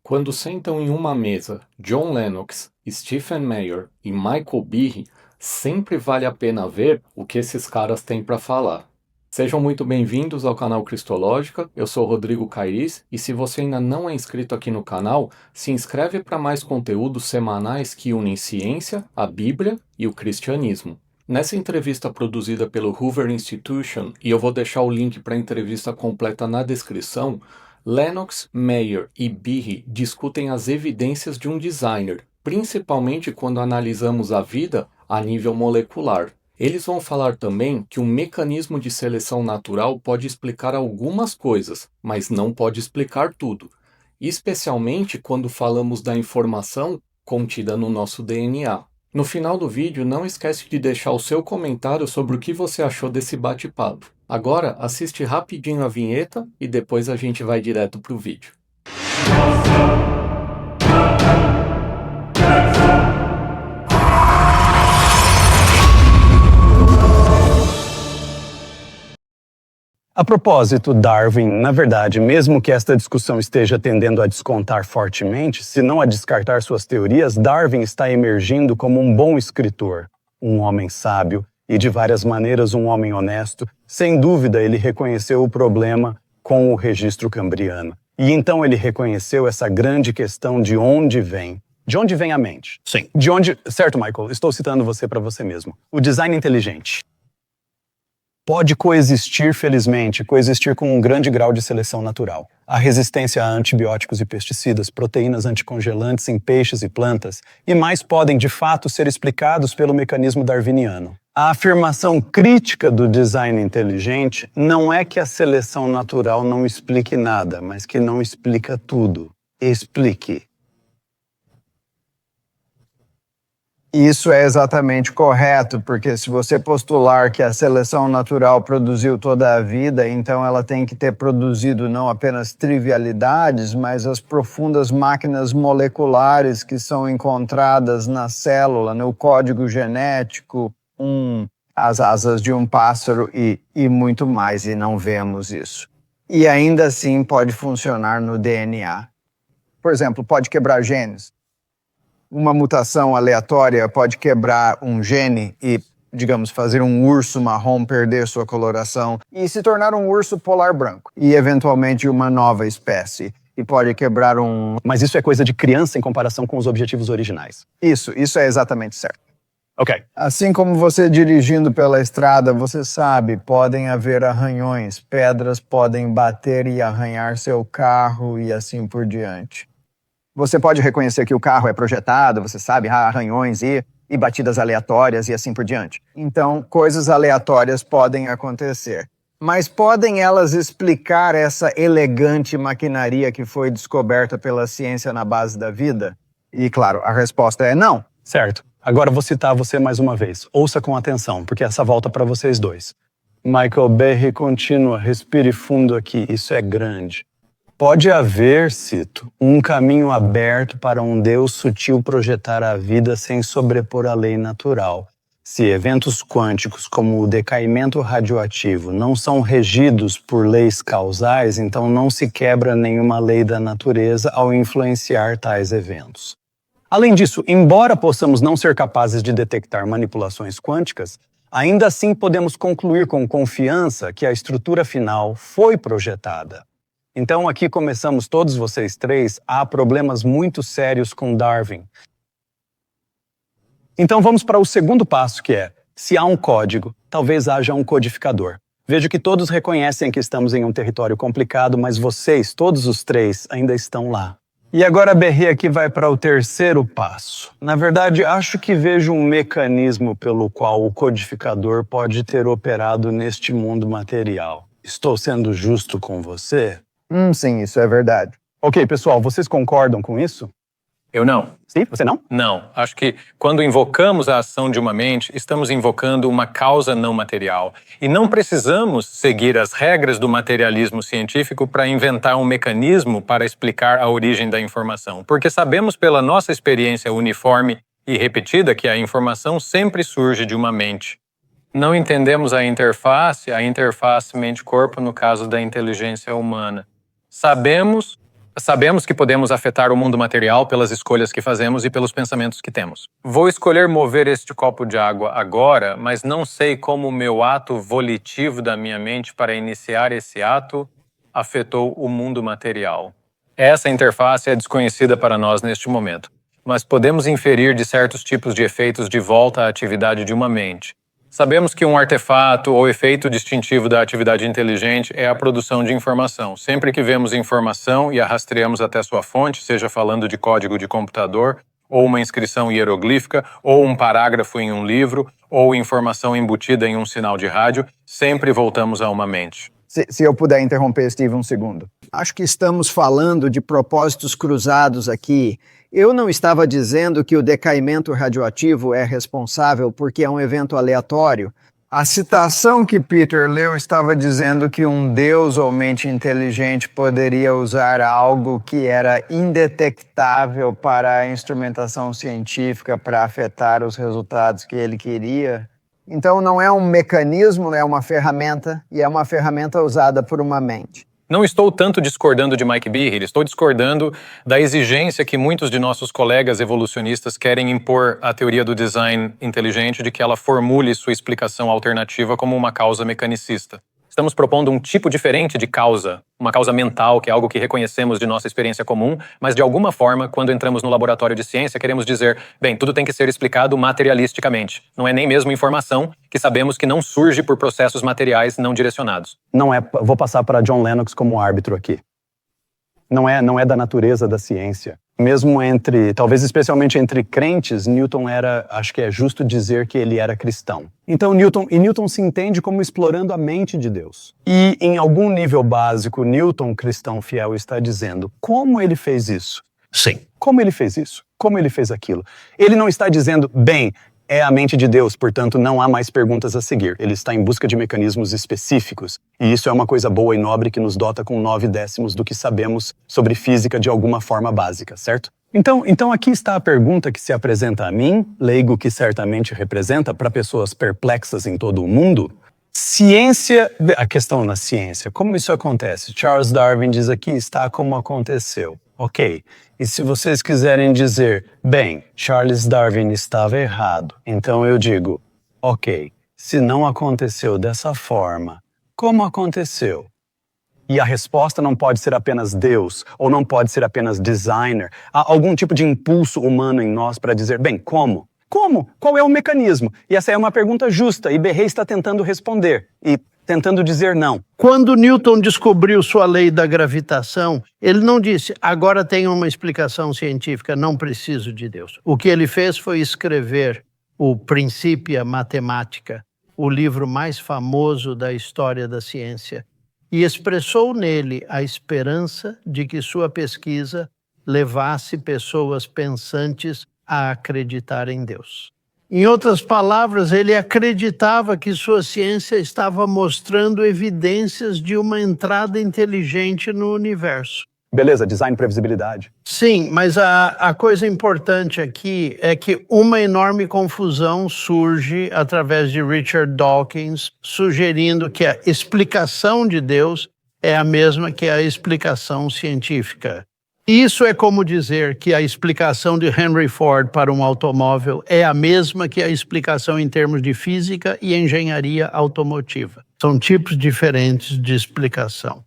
Quando sentam em uma mesa John Lennox, Stephen Meyer e Michael Behe, sempre vale a pena ver o que esses caras têm para falar. Sejam muito bem-vindos ao canal Cristológica, eu sou Rodrigo Cairis e se você ainda não é inscrito aqui no canal, se inscreve para mais conteúdos semanais que unem ciência, a Bíblia e o cristianismo. Nessa entrevista produzida pelo Hoover Institution, e eu vou deixar o link para a entrevista completa na descrição, Lennox, Meyer e Behe discutem as evidências de um designer, principalmente quando analisamos a vida a nível molecular. Eles vão falar também que um mecanismo de seleção natural pode explicar algumas coisas, mas não pode explicar tudo, especialmente quando falamos da informação contida no nosso DNA. No final do vídeo, não esquece de deixar o seu comentário sobre o que você achou desse bate-papo. Agora, assiste rapidinho a vinheta e depois a gente vai direto pro vídeo. A propósito, Darwin, na verdade, mesmo que esta discussão esteja tendendo a descontar fortemente, se não a descartar suas teorias, Darwin está emergindo como um bom escritor, um homem sábio e, de várias maneiras, um homem honesto. Sem dúvida, ele reconheceu o problema com o registro cambriano. E então ele reconheceu essa grande questão de onde vem. De onde vem a mente? Sim. De onde... Certo, Michael, estou citando você para você mesmo. O design inteligente pode coexistir, felizmente, coexistir com um grande grau de seleção natural. A resistência a antibióticos e pesticidas, proteínas anticongelantes em peixes e plantas, e mais podem, de fato, ser explicados pelo mecanismo darwiniano. A afirmação crítica do design inteligente não é que a seleção natural não explique nada, mas que não explica tudo. Explique. Isso é exatamente correto, porque se você postular que a seleção natural produziu toda a vida, então ela tem que ter produzido não apenas trivialidades, mas as profundas máquinas moleculares que são encontradas na célula, no código genético, as asas de um pássaro e muito mais, e não vemos isso. E ainda assim pode funcionar no DNA. Por exemplo, pode quebrar genes. Uma mutação aleatória pode quebrar um gene e, digamos, fazer um urso marrom perder sua coloração e se tornar um urso polar branco. E, eventualmente, uma nova espécie. E pode quebrar um... Mas isso é coisa de criança em comparação com os objetivos originais. Isso é exatamente certo. Ok. Assim como você dirigindo pela estrada, você sabe, podem haver arranhões, pedras podem bater e arranhar seu carro e assim por diante. Você pode reconhecer que o carro é projetado, você sabe, arranhões e batidas aleatórias e assim por diante. Então, coisas aleatórias podem acontecer. Mas podem elas explicar essa elegante maquinaria que foi descoberta pela ciência na base da vida? E, claro, a resposta é não. Certo. Agora vou citar você mais uma vez. Ouça com atenção, porque essa volta para vocês dois. Michael Behe continua, respire fundo aqui, isso é grande. Pode haver, cito, um caminho aberto para um Deus sutil projetar a vida sem sobrepor a lei natural. Se eventos quânticos como o decaimento radioativo não são regidos por leis causais, então não se quebra nenhuma lei da natureza ao influenciar tais eventos. Além disso, embora possamos não ser capazes de detectar manipulações quânticas, ainda assim podemos concluir com confiança que a estrutura final foi projetada. Então aqui começamos todos vocês três, há problemas muito sérios com Darwin. Então vamos para o segundo passo, que é, se há um código, talvez haja um codificador. Vejo que todos reconhecem que estamos em um território complicado, mas vocês, todos os três, ainda estão lá. E agora a Behe aqui vai para o terceiro passo. Na verdade, acho que vejo um mecanismo pelo qual o codificador pode ter operado neste mundo material. Estou sendo justo com você? Sim, isso é verdade. Ok, pessoal, vocês concordam com isso? Eu não. Sim? Você não? Não. Acho que quando invocamos a ação de uma mente, estamos invocando uma causa não material. E não precisamos seguir as regras do materialismo científico para inventar um mecanismo para explicar a origem da informação. Porque sabemos pela nossa experiência uniforme e repetida que a informação sempre surge de uma mente. Não entendemos a interface mente-corpo no caso da inteligência humana. Sabemos Sabemos que podemos afetar o mundo material pelas escolhas que fazemos e pelos pensamentos que temos. Vou escolher mover este copo de água agora, mas não sei como o meu ato volitivo da minha mente para iniciar esse ato afetou o mundo material. Essa interface é desconhecida para nós neste momento, mas podemos inferir de certos tipos de efeitos de volta à atividade de uma mente. Sabemos que um artefato ou efeito distintivo da atividade inteligente é a produção de informação. Sempre que vemos informação e a rastreamos até sua fonte, seja falando de código de computador, ou uma inscrição hieroglífica, ou um parágrafo em um livro, ou informação embutida em um sinal de rádio, sempre voltamos a uma mente. Se eu puder interromper, Steve, um segundo. Acho que estamos falando de propósitos cruzados aqui. Eu não estava dizendo que o decaimento radioativo é responsável porque é um evento aleatório. A citação que Peter leu estava dizendo que um Deus ou mente inteligente poderia usar algo que era indetectável para a instrumentação científica para afetar os resultados que ele queria. Então não é um mecanismo, é uma ferramenta, e é uma ferramenta usada por uma mente. Não estou tanto discordando de Mike Behe, estou discordando da exigência que muitos de nossos colegas evolucionistas querem impor à teoria do design inteligente de que ela formule sua explicação alternativa como uma causa mecanicista. Estamos propondo um tipo diferente de causa, uma causa mental, que é algo que reconhecemos de nossa experiência comum, mas de alguma forma, quando entramos no laboratório de ciência, queremos dizer, bem, tudo tem que ser explicado materialisticamente. Não é nem mesmo informação que sabemos que não surge por processos materiais não direcionados. Não é, vou passar para John Lennox como árbitro aqui. Não é da natureza da ciência. Mesmo talvez especialmente entre crentes, Newton acho que é justo dizer que ele era cristão. Então Newton se entende como explorando a mente de Deus. E em algum nível básico, Newton, cristão fiel, está dizendo como ele fez isso. Sim. Como ele fez isso? Como ele fez aquilo? Ele não está dizendo, bem, é a mente de Deus, portanto não há mais perguntas a seguir. Ele está em busca de mecanismos específicos. E isso é uma coisa boa e nobre que nos dota com 9/10 do que sabemos sobre física de alguma forma básica, certo? Então aqui está a pergunta que se apresenta a mim, leigo que certamente representa para pessoas perplexas em todo o mundo. Ciência, a questão na ciência, como isso acontece? Charles Darwin diz aqui, está como aconteceu. Ok, e se vocês quiserem dizer, bem, Charles Darwin estava errado, então eu digo, ok, se não aconteceu dessa forma, como aconteceu? E a resposta não pode ser apenas Deus, ou não pode ser apenas designer. Há algum tipo de impulso humano em nós para dizer, bem, como? Como? Qual é o mecanismo? E essa é uma pergunta justa, e Behe está tentando responder, e tentando dizer não. Quando Newton descobriu sua lei da gravitação, ele não disse, agora tenho uma explicação científica, não preciso de Deus. O que ele fez foi escrever o Principia Mathematica, o livro mais famoso da história da ciência, e expressou nele a esperança de que sua pesquisa levasse pessoas pensantes a acreditar em Deus. Em outras palavras, ele acreditava que sua ciência estava mostrando evidências de uma entrada inteligente no universo. Beleza, design e previsibilidade. Sim, mas a coisa importante aqui é que uma enorme confusão surge através de Richard Dawkins, sugerindo que a explicação de Deus é a mesma que a explicação científica. Isso é como dizer que a explicação de Henry Ford para um automóvel é a mesma que a explicação em termos de física e engenharia automotiva. São tipos diferentes de explicação.